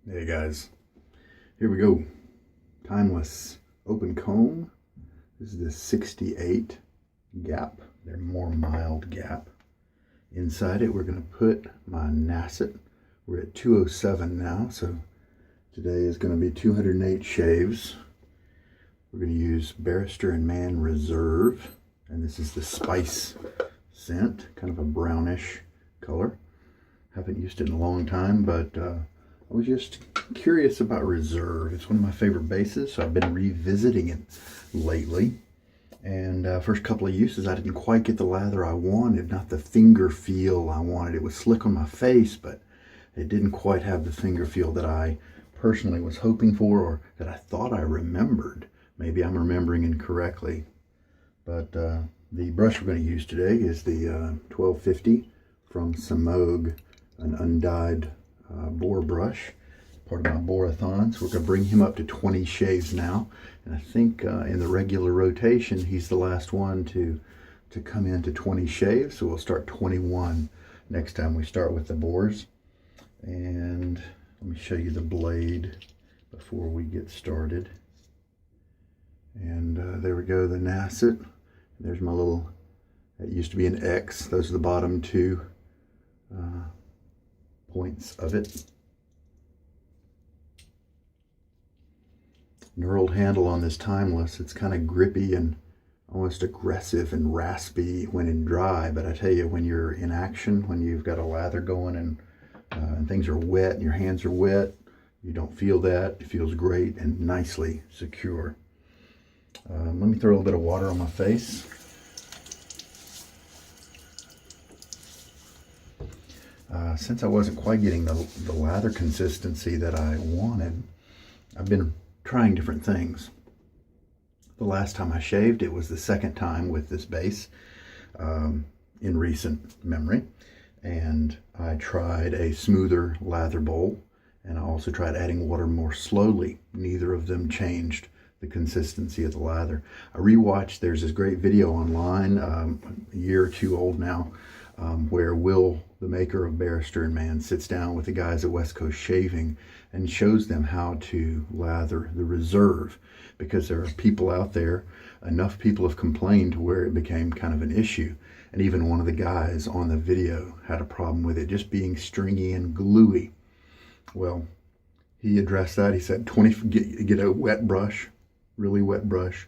Hey guys, here we go. Timeless open comb. This is the 68 gap. They're more mild gap. Inside it, we're going to put my Nacet. We're at 207 now, so today is going to be 208 shaves. We're going to use Barrister and Mann Rsrv, and this is the spice scent, kind of a brownish color. Haven't used it in a long time, but I was just curious about Rsrv. It's one of my favorite bases, so I've been revisiting it lately. And first couple of uses, I didn't quite get the lather I wanted, not the finger feel I wanted. It was slick on my face, but it didn't quite have the finger feel that I personally was hoping for, or that I thought I remembered. Maybe I'm remembering incorrectly. But the brush we're going to use today is the 1250 from Semogue, an undyed Boar brush, part of my Boarathon. So we're going to bring him up to 20 shaves now, and I think in the regular rotation he's the last one to come into 20 shaves, so we'll start 21 next time we start with the Boars. And let me show you the blade before we get started. And there we go, the Nacet. There's my little, it used to be an X. Those are the bottom two points of it. Knurled handle on this Timeless. It's kind of grippy and almost aggressive and raspy when in dry, but I tell you, when you're in action, when you've got a lather going and things are wet and your hands are wet, you don't feel that. It feels great and nicely secure. Let me throw a little bit of water on my face. Since I wasn't quite getting the lather consistency that I wanted, I've been trying different things. The last time I shaved, it was the second time with this base in recent memory. And I tried a smoother lather bowl, and I also tried adding water more slowly. Neither of them changed the consistency of the lather. I rewatched, there's this great video online, a year or two old now, where Will, the maker of Barrister and Mann, sits down with the guys at West Coast Shaving and shows them how to lather the Rsrv, because there are people out there, enough people have complained to where it became kind of an issue. And even one of the guys on the video had a problem with it just being stringy and gluey. Well, he addressed that. He said, get a wet brush, really wet brush,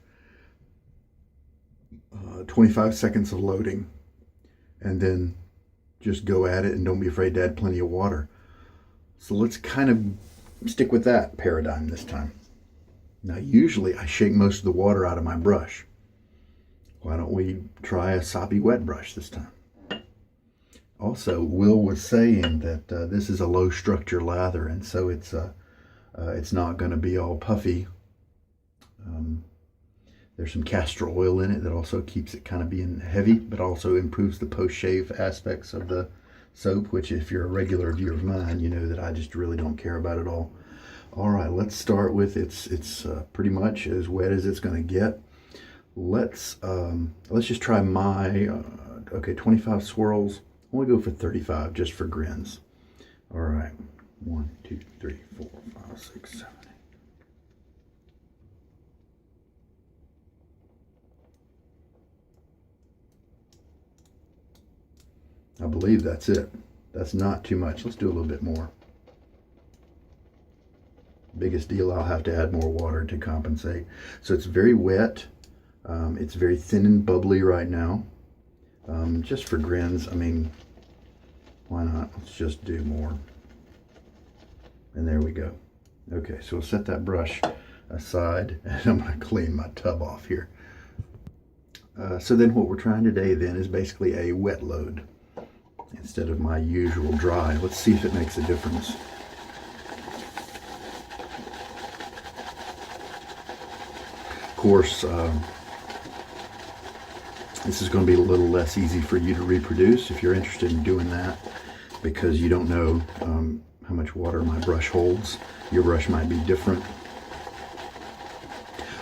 25 seconds of loading, and then just go at it and don't be afraid to add plenty of water. So let's kind of stick with that paradigm this time. Now, usually I shake most of the water out of my brush. Why don't we try a soppy wet brush this time? Also, Will was saying that this is a low structure lather, and so it's not going to be all puffy. There's some castor oil in it that also keeps it kind of being heavy, but also improves the post-shave aspects of the soap, which if you're a regular viewer of mine, you know that I just really don't care about it all. All right, let's start with, it's pretty much as wet as it's going to get. Let's just try my, okay, 25 swirls. I'm going to go for 35 just for grins. All right, 1, 2, 3, 4, 5, 6, 7, 8. I believe that's it. That's not too much. Let's do a little bit more. Biggest deal, I'll have to add more water to compensate. So it's very wet. It's very thin and bubbly right now. Just for grins, I mean, why not? Let's just do more. And there we go. Okay, so we'll set that brush aside, and I'm going to clean my tub off here. So then what we're trying today then is basically a wet load instead of my usual dry. Let's see if it makes a difference. Of course, this is going to be a little less easy for you to reproduce if you're interested in doing that, because you don't know how much water my brush holds. Your brush might be different.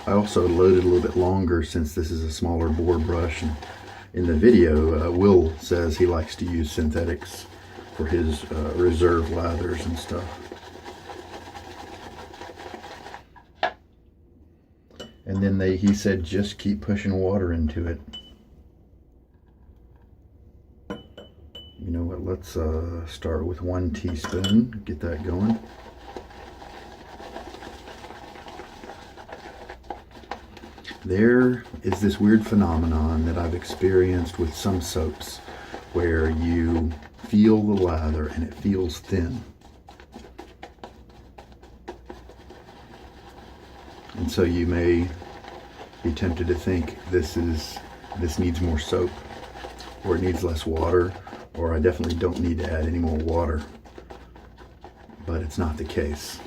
I also loaded a little bit longer since this is a smaller Boar brush, and in the video, Will says he likes to use synthetics for his Rsrv lathers and stuff. And then he said just keep pushing water into it. You know what, let's start with 1 teaspoon, get that going. There is this weird phenomenon that I've experienced with some soaps where you feel the lather and it feels thin. And so you may be tempted to think this needs more soap, or it needs less water, or I definitely don't need to add any more water. But it's not the case.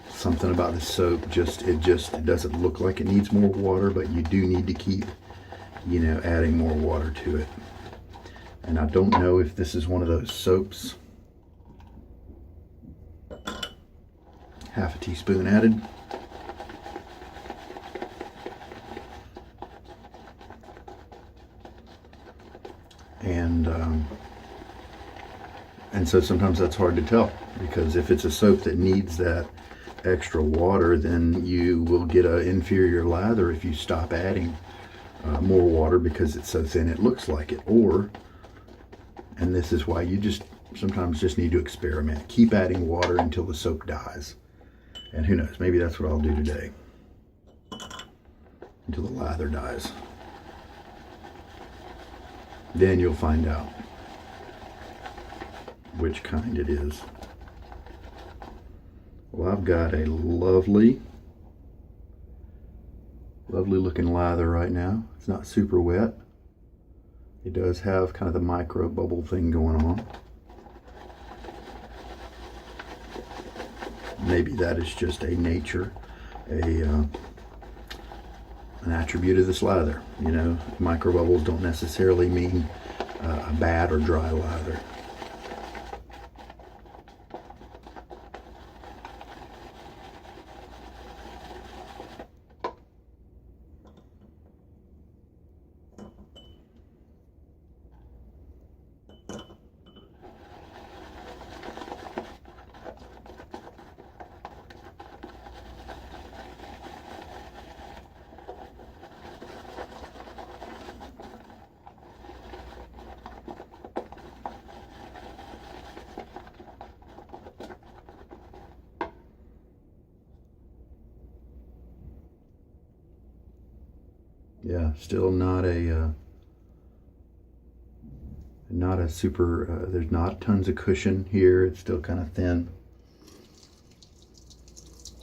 Something about the soap it doesn't look like it needs more water, but you do need to keep, you know, adding more water to it. And I don't know if this is one of those soaps. Half a teaspoon added. And so sometimes that's hard to tell, because if it's a soap that needs that extra water, then you will get an inferior lather if you stop adding more water because it's so thin it looks like it. And this is why you sometimes just need to experiment. Keep adding water until the soap dies. And who knows, maybe that's what I'll do today. Until the lather dies. Then you'll find out which kind it is. Well, I've got a lovely looking lather right now. It's not super wet. It does have kind of the micro bubble thing going on. Maybe that is just an attribute of this lather. You know, micro bubbles don't necessarily mean a bad or dry lather. Yeah, still not a super, there's not tons of cushion here. It's still kind of thin.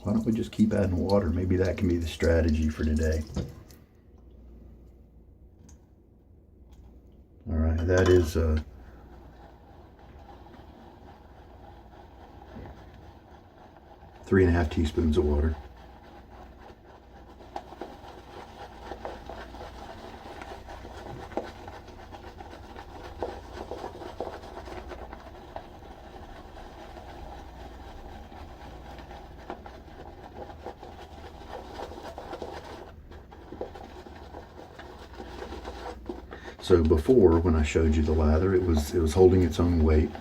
Why don't we just keep adding water? Maybe that can be the strategy for today. All right, that is 3½ teaspoons of water. So before, when I showed you the lather, it was holding its own weight.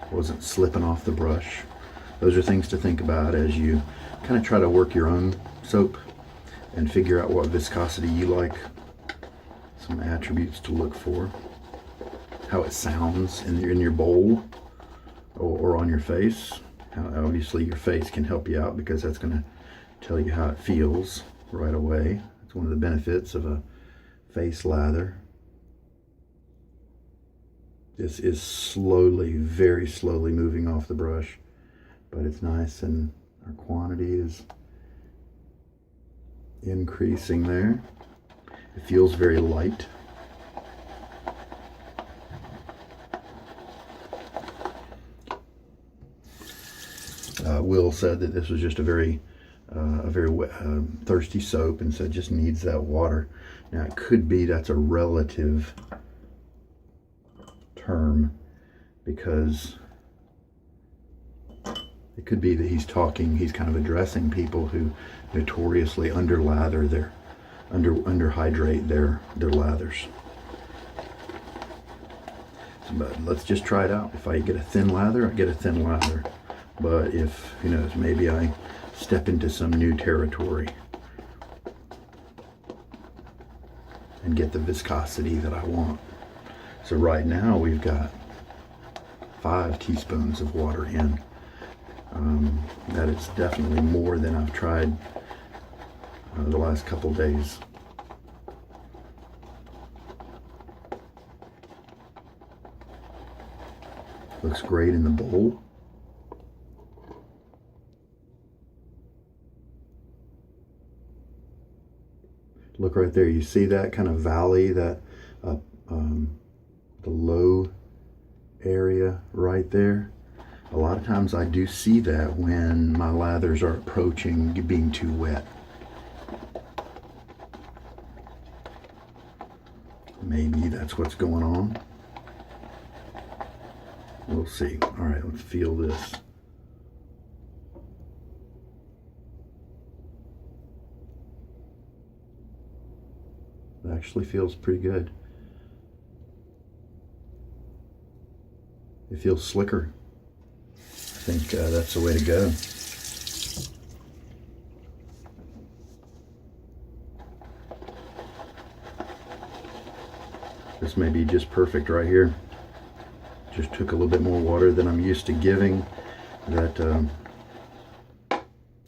It wasn't slipping off the brush. Those are things to think about as you kind of try to work your own soap and figure out what viscosity you like. Some attributes to look for. How it sounds in your bowl or on your face. Obviously your face can help you out because that's going to tell you how it feels right away. It's one of the benefits of a face lather. This is slowly, very slowly moving off the brush, but it's nice, and our quantity is increasing there. It feels very light. Will said that this was just a very thirsty soap, and said just needs that water. Now it could be that's a relative term, because it could be that he's kind of addressing people who notoriously underhydrate their lathers. But let's just try it out. If I get a thin lather, I get a thin lather. But if, who knows, maybe I step into some new territory and get the viscosity that I want. So right now we've got 5 teaspoons of water in. That is definitely more than I've tried the last couple days. Looks great in the bowl. Look right there, you see that kind of valley, that the low area right there? A lot of times I do see that when my lathers are approaching being too wet. Maybe that's what's going on. We'll see. All right, let's feel this. It actually feels pretty good. It feels slicker. I think that's the way to go. This may be just perfect right here. Just took a little bit more water than I'm used to giving. That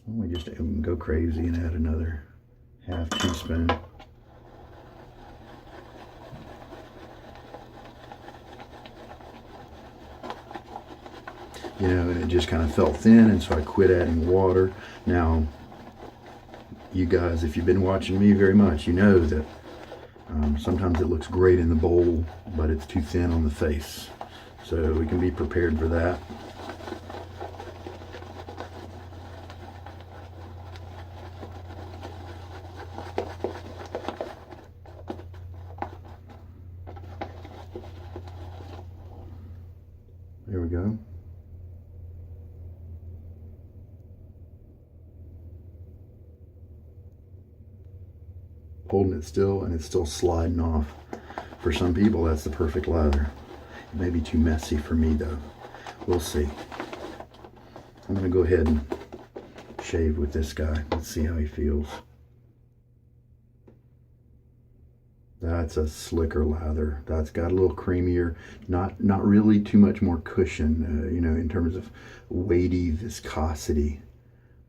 we just go crazy and add another half teaspoon. You know, and it just kind of felt thin, and so I quit adding water. Now, you guys, if you've been watching me very much, you know that sometimes it looks great in the bowl, but it's too thin on the face. So we can be prepared for that. There we go. Holding it still, and it's still sliding off. For some people, that's the perfect lather. It may be too messy for me though. We'll see. I'm gonna go ahead and shave with this guy. Let's see how he feels. That's a slicker lather. That's got a little creamier, not really too much more cushion, you know, in terms of weighty viscosity,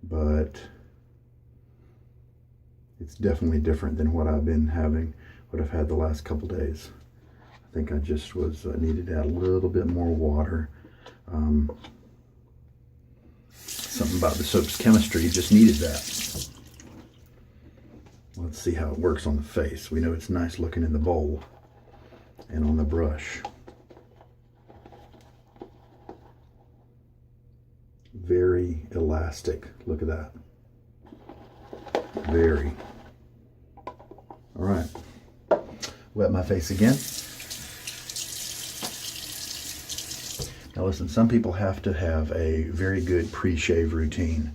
but it's definitely different than what I've been having, what I've had the last couple days. I think I just needed to add a little bit more water. Something about the soap's chemistry just needed that. Let's see how it works on the face. We know it's nice looking in the bowl and on the brush. Very elastic. Look at that. Very. All right. Wet my face again. Now listen, some people have to have a very good pre-shave routine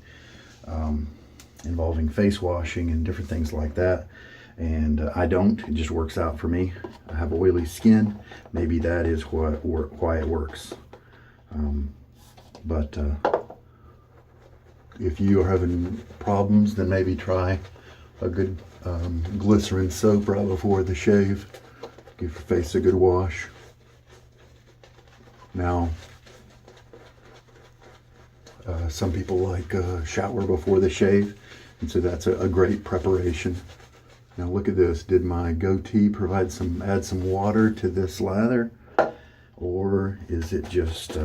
involving face washing and different things like that. And I don't. It just works out for me. I have oily skin. Maybe that is why it works. But if you are having problems, then maybe try a good glycerin soap right before the shave. Give your face a good wash. Now, some people like shower before the shave, and so that's a great preparation. Now look at this. Did my goatee add some water to this lather, or is it just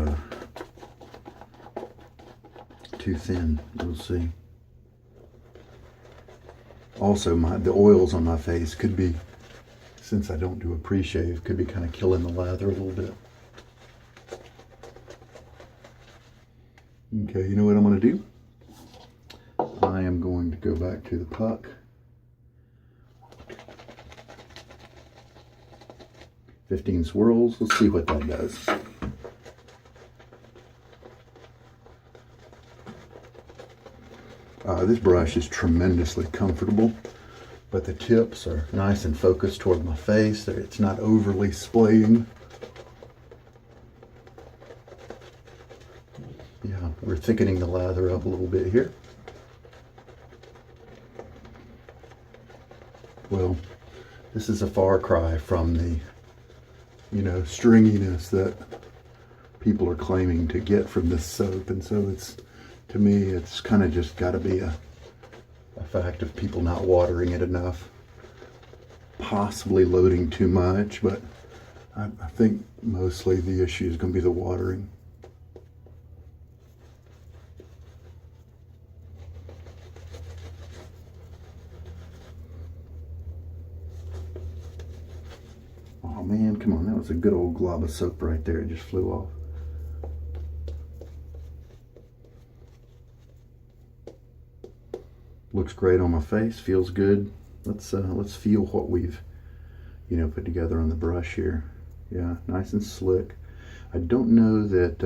too thin? We'll see. Also, the oils on my face could be, since I don't do a pre-shave, could be kind of killing the lather a little bit. Okay, you know what I'm going to do? I am going to go back to the puck. 15 swirls. Let's see what that does. This brush is tremendously comfortable, but the tips are nice and focused toward my face. It's not overly splaying. Yeah, we're thickening the lather up a little bit here. Well, This is a far cry from the, you know, stringiness that people are claiming to get from this soap. And so it's, to me, it's kind of just got to be a fact of people not watering it enough, possibly loading too much, but I think mostly the issue is going to be the watering. Oh man, come on, that was a good old glob of soap right there. It just flew off. Looks great on my face, feels good. Let's feel what we've, you know, put together on the brush here. Yeah, nice and slick. I don't know that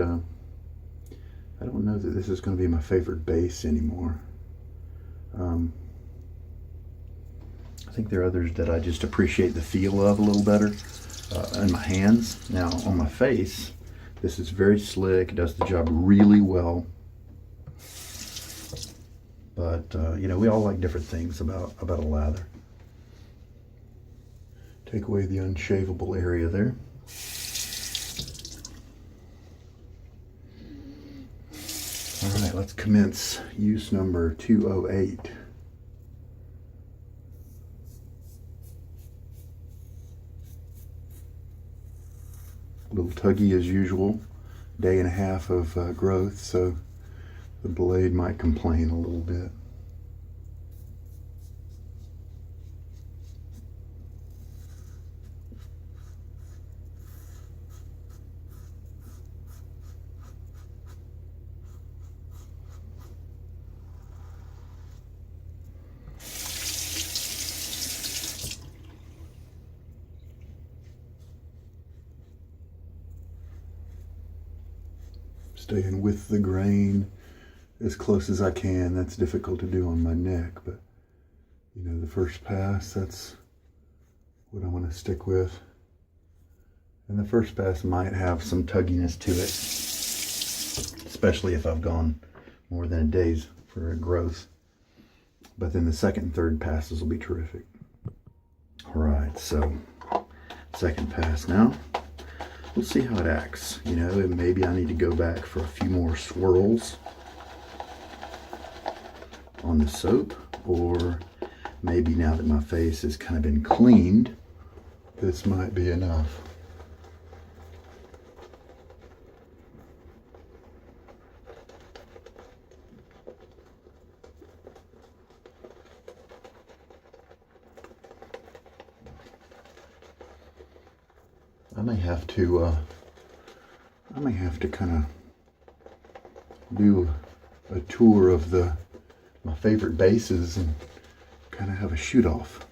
this is going to be my favorite base anymore. I think there are others that I just appreciate the feel of a little better in my hands. Now on my face, this is very slick. It does the job really well. But you know, we all like different things about a lather. Take away the unshavable area there. All right, let's commence use number 208. A little tuggy as usual. Day and a half of growth, so the blade might complain a little bit. Staying with the grain as close as I can. That's difficult to do on my neck, but you know, the first pass, that's what I want to stick with. And the first pass might have some tugginess to it, especially if I've gone more than a day's for a growth. But then the second and third passes will be terrific. All right, so second pass now. We'll see how it acts, you know, and maybe I need to go back for a few more swirls on the soap, or maybe now that my face has kind of been cleaned, this might be enough. I may have to kind of do a tour of my favorite bases and kind of have a shoot off.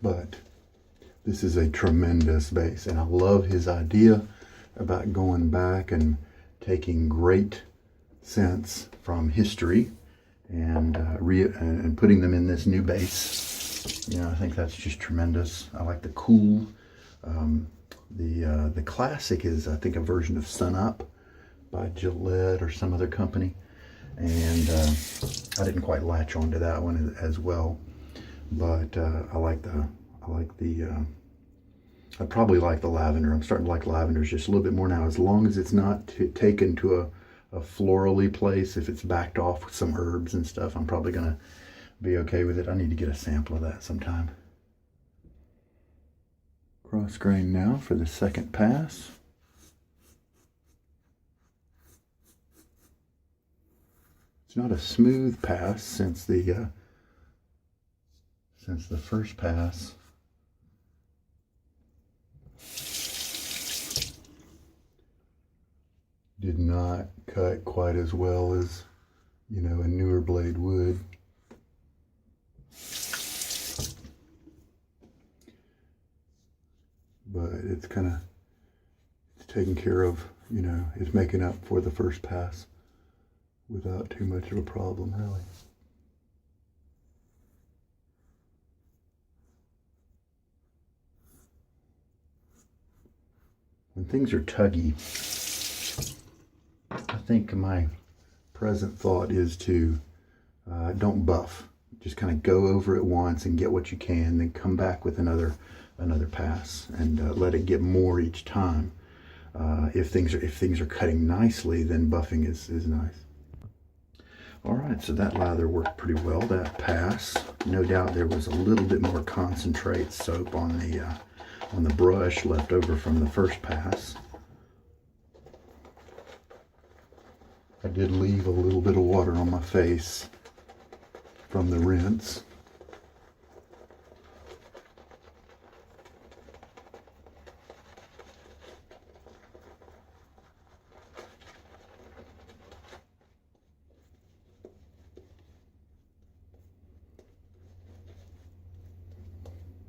But this is a tremendous base, and I love his idea about going back and taking great scents from history and putting them in this new base. You know, I think that's just tremendous. I like the cool. The classic is, I think, a version of Sun Up by Gillette or some other company, and I didn't quite latch onto that one as well. But I probably like the lavender. I'm starting to like lavenders just a little bit more now, as long as it's not taken to a florally place. If it's backed off with some herbs and stuff, I'm probably gonna be okay with it. I need to get a sample of that sometime. Cross grain now for the second pass. It's not a smooth pass since the first pass did not cut quite as well as, you know, a newer blade would. But it's taking care of, you know, it's making up for the first pass without too much of a problem, really. When things are tuggy, I think my present thought is to don't buff. Just kind of go over it once and get what you can, then come back with another pass and let it get more each time. If things are cutting nicely, then buffing is nice. All right, so that lather worked pretty well. That pass, no doubt there was a little bit more concentrate soap on the brush left over from the first pass. I did leave a little bit of water on my face from the rinse.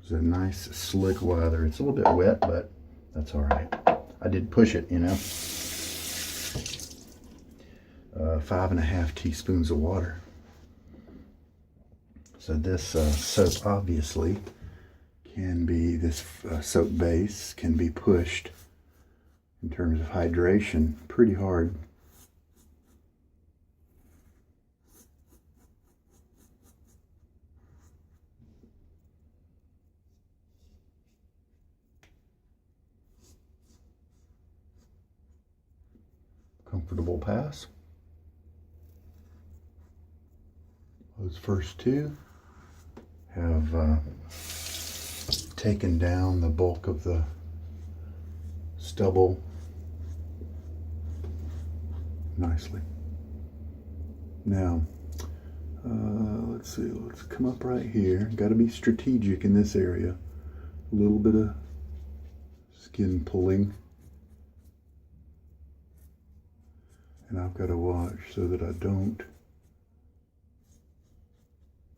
It's a nice slick lather. It's a little bit wet, but that's all right. I did push it, you know. 5½ teaspoons of water. So this soap obviously can be, this soap base can be pushed in terms of hydration pretty hard. Comfortable pass. Those first two have taken down the bulk of the stubble nicely. Now, let's see, let's come up right here. Got to be strategic in this area. A little bit of skin pulling. And I've got to watch so that I don't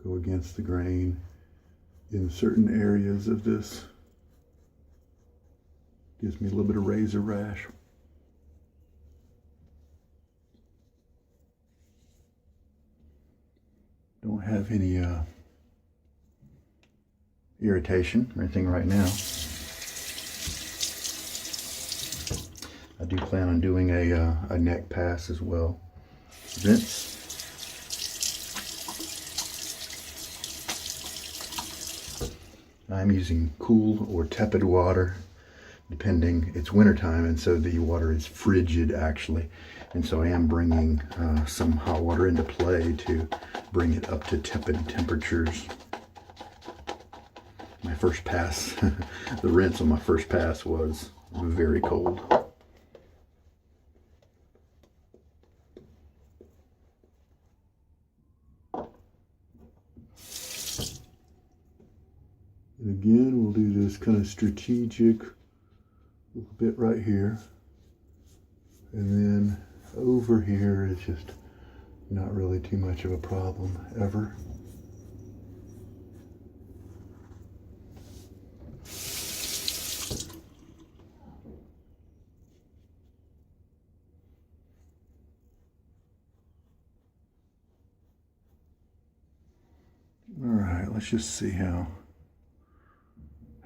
go against the grain in certain areas of this. Gives me a little bit of razor rash. Don't have any irritation or anything right now. I do plan on doing a neck pass as well. Rinse. I'm using cool or tepid water, depending. It's wintertime, and so the water is frigid actually. And so I am bringing some hot water into play to bring it up to tepid temperatures. My first pass, the rinse on my first pass was very cold. And again, we'll do this kind of strategic little bit right here. And then over here is just not really too much of a problem ever. All right, let's just see how.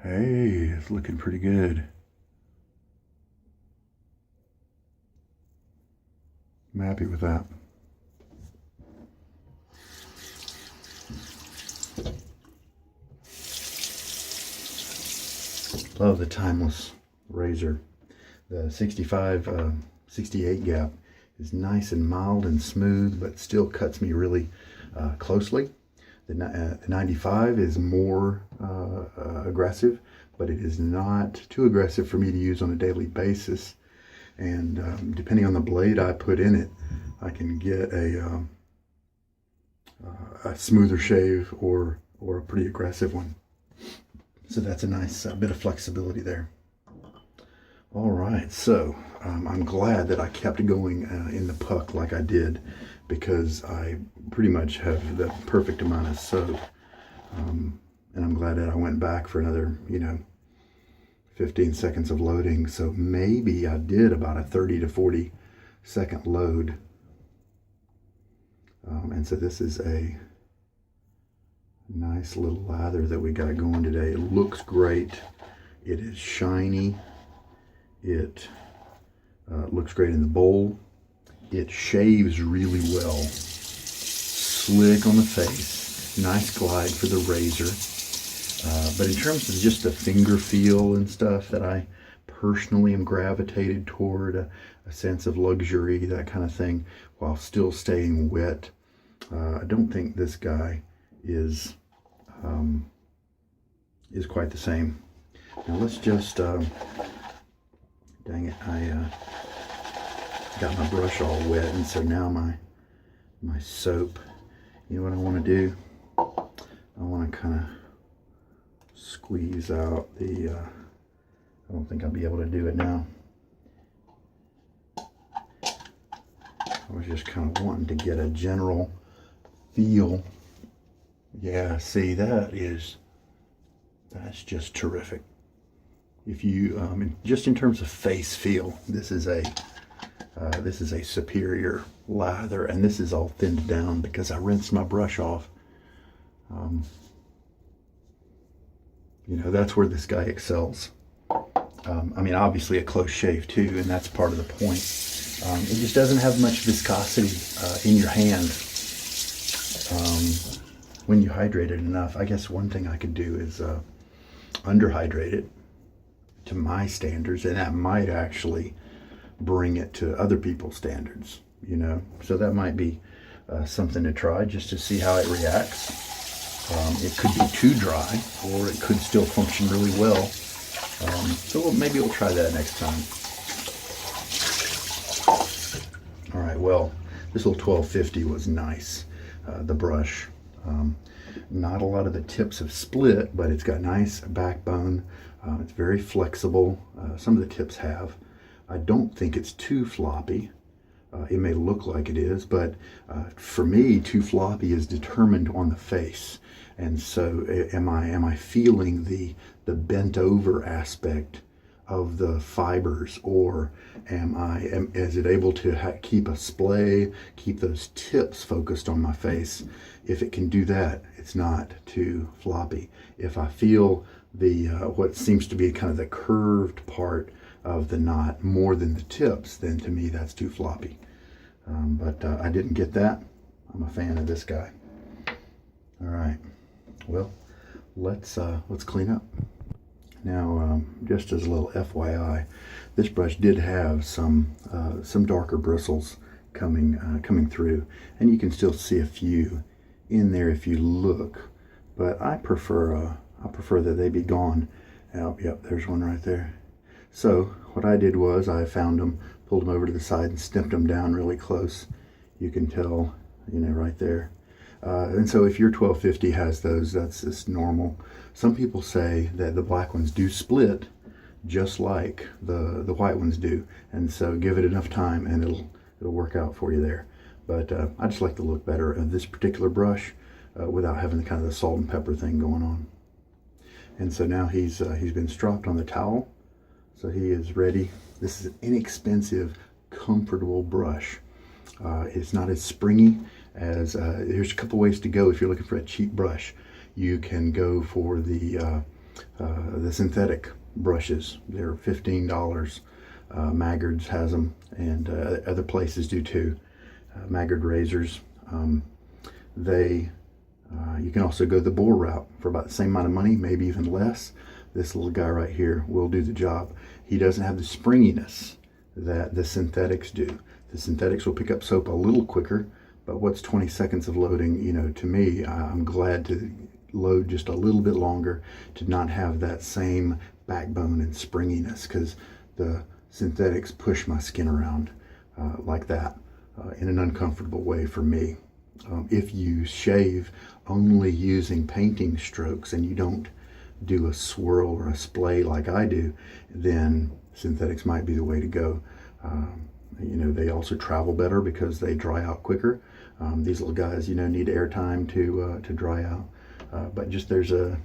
Hey, it's looking pretty good. I'm happy with that. Love the timeless razor. The 68 gap is nice and mild and smooth, but still cuts me really closely. The 95 is more aggressive, but it is not too aggressive for me to use on a daily basis. And depending on the blade I put in it, I can get a smoother shave or a pretty aggressive one. So that's a nice bit of flexibility there. All right, so I'm glad that I kept going in the puck like I did, because I pretty much have the perfect amount of soap. And I'm glad that I went back for another, 15 seconds of loading. So maybe I did about a 30 to 40 second load. And so this is a nice little lather that we got going today. It looks great. It is shiny. It looks great in the bowl. It shaves really well. slick on the face, nice glide for the razor. But in terms of just the finger feel and stuff, that I personally am gravitated toward a sense of luxury, that kind of thing, while still staying wet. I don't think this guy is quite the same. Now let's just, dang it, I got my brush all wet, and so now my soap, you know what I want to do? I want to kind of squeeze out the, I don't think I'll be able to do it now. I was just kind of wanting to get a general feel. Yeah, see, that's just terrific. If you, just in terms of face feel, this is a superior lather, and this is all thinned down because I rinsed my brush off. You know, that's where this guy excels. I mean, obviously a close shave too, and that's part of the point. It just doesn't have much viscosity in your hand when you hydrate it enough. I guess one thing I could do is underhydrate it to my standards, and that might actually bring it to other people's standards, you know. So that might be something to try, just to see how it reacts. It could be too dry, or it could still function really well. So maybe we'll try that next time. All right, well, this little 1250 was nice. The brush, not a lot of the tips have split, but it's got nice backbone. It's very flexible. Some of the tips have. I don't think it's too floppy. It may look like it is, but for me, too floppy is determined on the face. And so am I feeling the bent over aspect of the fibers, or is it able to keep a splay, keep those tips focused on my face? If it can do that, it's not too floppy. If I feel the what seems to be kind of the curved part of the knot more than the tips, then to me that's too floppy. But I didn't get that. I'm a fan of this guy. All right, well, let's clean up. Now, just as a little FYI, this brush did have some darker bristles coming through, and you can still see a few in there if you look. But I prefer that they be gone. Oh, yep, there's one right there. So what I did was I found them, pulled them over to the side, and snipped them down really close. You can tell, you know, right there. And so if your 1250 has those, that's just normal. Some people say that the black ones do split just like the white ones do, and so give it enough time and it'll work out for you there. But I just like the look better of this particular brush without having the kind of the salt and pepper thing going on. And so now he's been stropped on the towel, so he is ready. This is an inexpensive, comfortable brush. It's not as springy as, there's a couple ways to go if you're looking for a cheap brush. You can go for the synthetic brushes. They're $15. Maggard's has them, and other places do too. Maggard razors. You can also go the Boar route for about the same amount of money, maybe even less. This little guy right here will do the job. He doesn't have the springiness that the synthetics do. The synthetics will pick up soap a little quicker, but what's 20 seconds of loading, you know, to me, I'm glad to load just a little bit longer to not have that same backbone and springiness, because the synthetics push my skin around like that in an uncomfortable way for me. If you shave only using painting strokes and you don't do a swirl or a splay like I do, then synthetics might be the way to go. You know, they also travel better because they dry out quicker. These little guys, you know, need air time to dry out. But just there's a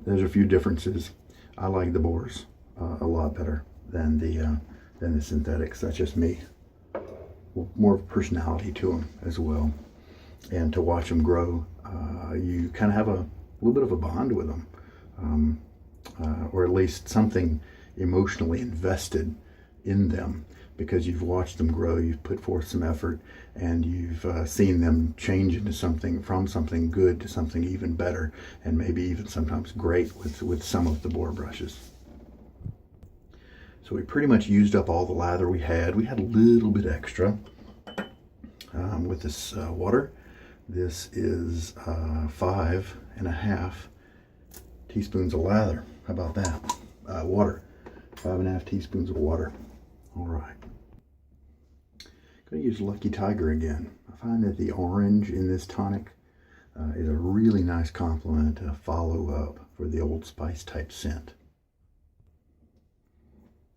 few differences. I like the Boars a lot better than the synthetics. That's just me. More personality to them as well, and to watch them grow, you kind of have a little bit of a bond with them, or at least something emotionally invested in them, because you've watched them grow, you've put forth some effort, and you've seen them change into something, from something good to something even better, and maybe even sometimes great with some of the Boar brushes. So we pretty much used up all the lather we had. We had a little bit extra with this water. This is 5.5 teaspoons of lather. How about that? Water. 5.5 teaspoons of water. All right. Going to use Lucky Tiger again. I find that the orange in this tonic is a really nice complement to follow up for the Old Spice type scent.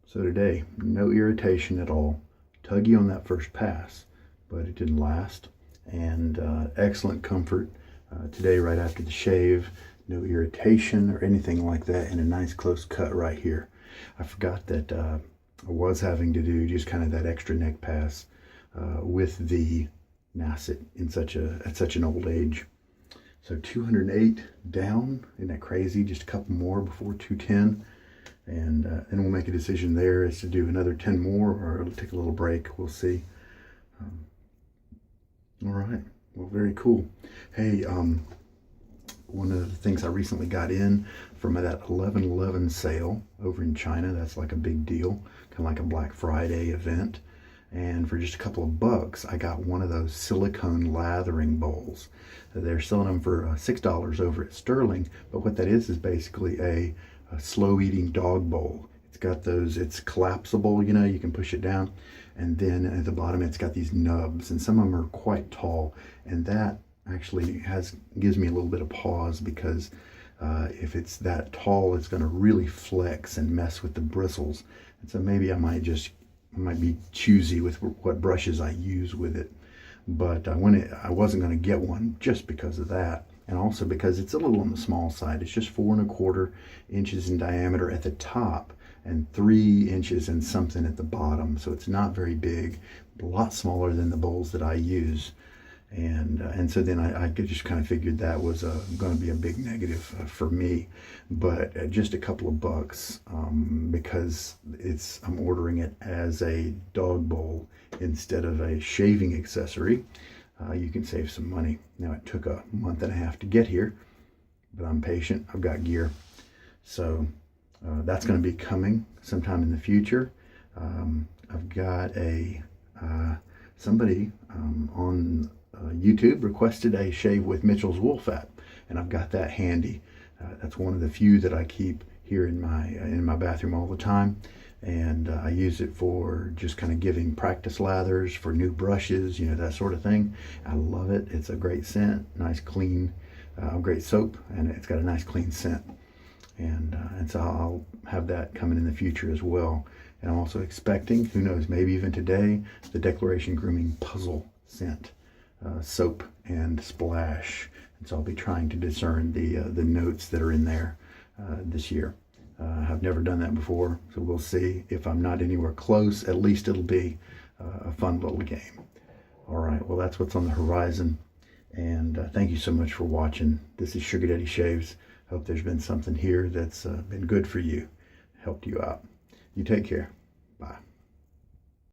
So today, no irritation at all. Tuggy on that first pass, but it didn't last. And excellent comfort today right after the shave. No irritation or anything like that, and a nice close cut right here. I forgot that I was having to do just kind of that extra neck pass with the Nacet at such an old age. So 208 down, isn't that crazy? Just a couple more before 210. And then we'll make a decision there as to do another 10 more, or it'll take a little break. We'll see. All right. Well, very cool. Hey, one of the things I recently got in from that 11/11 sale over in China, that's like a big deal, kind of like a Black Friday event. And for just a couple of bucks, I got one of those silicone lathering bowls. They're selling them for $6 over at Sterling, but what that is basically a slow eating dog bowl. It's got those, it's collapsible, you know, you can push it down, and then at the bottom it's got these nubs, and some of them are quite tall, and that actually gives me a little bit of pause, because if it's that tall, it's going to really flex and mess with the bristles. And so maybe I might be choosy with what brushes I use with it. But I wasn't going to get one just because of that, and also because it's a little on the small side. It's just 4¼ inches in diameter at the top and 3 inches and something at the bottom. So it's not very big, a lot smaller than the bowls that I use. And so then I just kind of figured that was going to be a big negative for me. But just a couple of bucks, because I'm ordering it as a dog bowl instead of a shaving accessory, you can save some money. Now, it took a month and a half to get here, but I'm patient. I've got gear. So that's going to be coming sometime in the future. I've got somebody on YouTube requested a shave with Mitchell's wool fat, and I've got that handy. That's one of the few that I keep here in my bathroom all the time, and I use it for just kind of giving practice lathers for new brushes, you know, that sort of thing. I love it. It's a great scent, nice clean, great soap, and it's got a nice clean scent. And so I'll have that coming in the future as well. And I'm also expecting, who knows, maybe even today, the Declaration Grooming Puzzle scent. Soap and splash, and so I'll be trying to discern the notes that are in there this year. I've never done that before, so we'll see. If I'm not anywhere close, at least it'll be a fun little game. All right, well, that's what's on the horizon, and thank you so much for watching. This is Sugar Daddy Shaves. Hope there's been something here that's been good for you, helped you out. You take care.